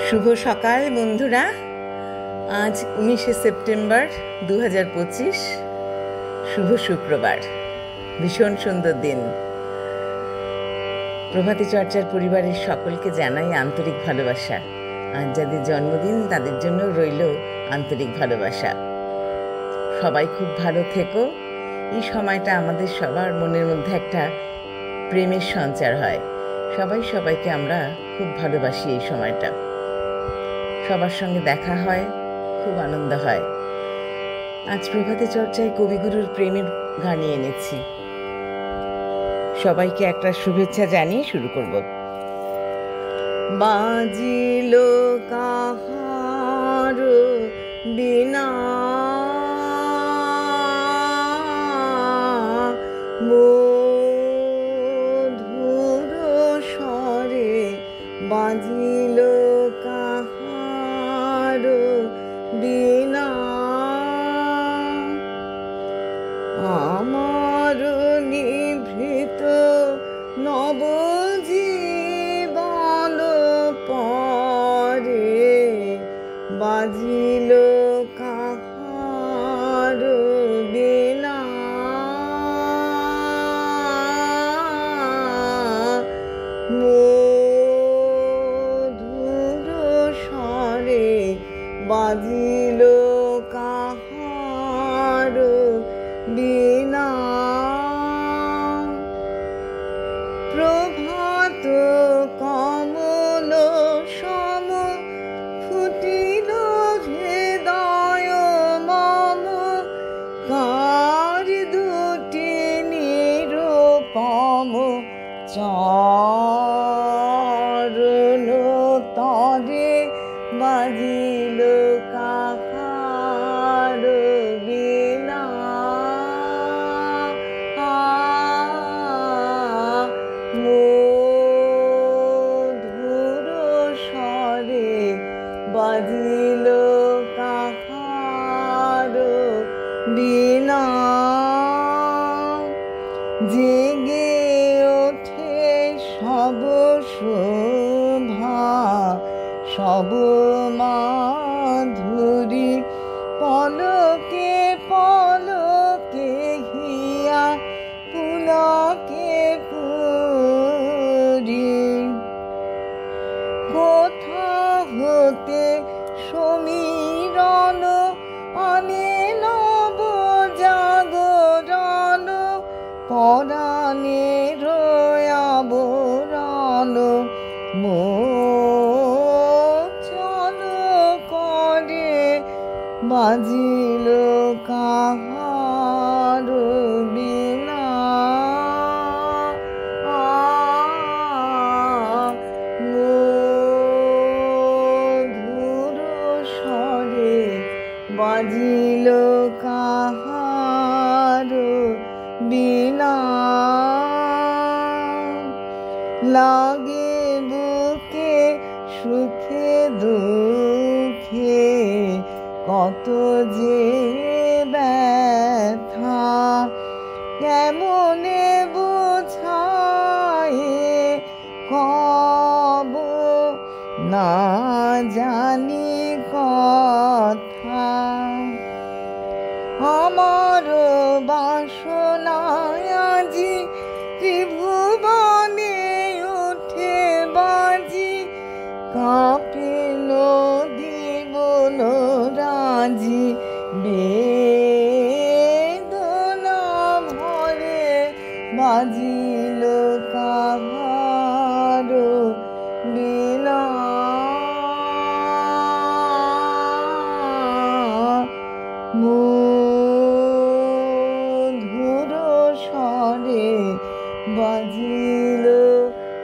শুভ সকাল বন্ধুরা। আজ 19শে সেপ্টেম্বর 2025, শুভ শুক্রবার। ভীষণ সুন্দর দিন। প্রভাতী চর্চার পরিবারের সকলকে জানাই আন্তরিক ভালোবাসা। আজ যাদের জন্মদিন তাদের জন্য রইল আন্তরিক ভালোবাসা। সবাই খুব ভালো থেকো। এই সময়টা আমাদের সবার মনের মধ্যে একটা প্রেমের সঞ্চার হয়। সবাই সবাইকে আমরা খুব ভালোবাসি। এই সময়টা সবার সঙ্গে দেখা হয়, খুব আনন্দ হয়। আজ প্রভাতী চর্চায় কবিগুরুর প্রেমের গান এনেছি। সবাইকে একটা শুভেচ্ছা জানিয়ে শুরু করব। বাজিল কাহার বিনা মধুর স্বরে, বাজিল কাহার বিনা আমার নিভৃত নবজীবন পরে, বাজিল কাহার বিনা মধুর স্বরে, বাজিল কাহার বিনা প্রভাত কমল সম ফুটিল হৃদয় মম, কার দুটি নিরুপম চরণ তরে, বাজিল কাহার বিনা মধুর স্বরে, বাজিল কাহার বিনা জেগে ওঠে সব শোভা, সব মাধুরী, পলকে পলকে হিয়া পুলকে পুরি, কোথা হতে সমীরণ আনে নব জাগরণ, পরাণের আবরণ মোচন করে, বাজিল কাহার বিনা মধুর স্বরে, বাজিল কাহার বিনা লাগে বুকে সুখে দুঃখে কত যে ব্যথা, কেমনে বোঝায় কব না জানি কথা, আমার বাসনায় আজি ত্রিভুবনে উঠে বাজি, কাঁপে নদী বন রাজি, বেদনা ভরে, বাজিল কাহার বিনা মধুর স্বরে, বাজিল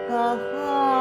কাহার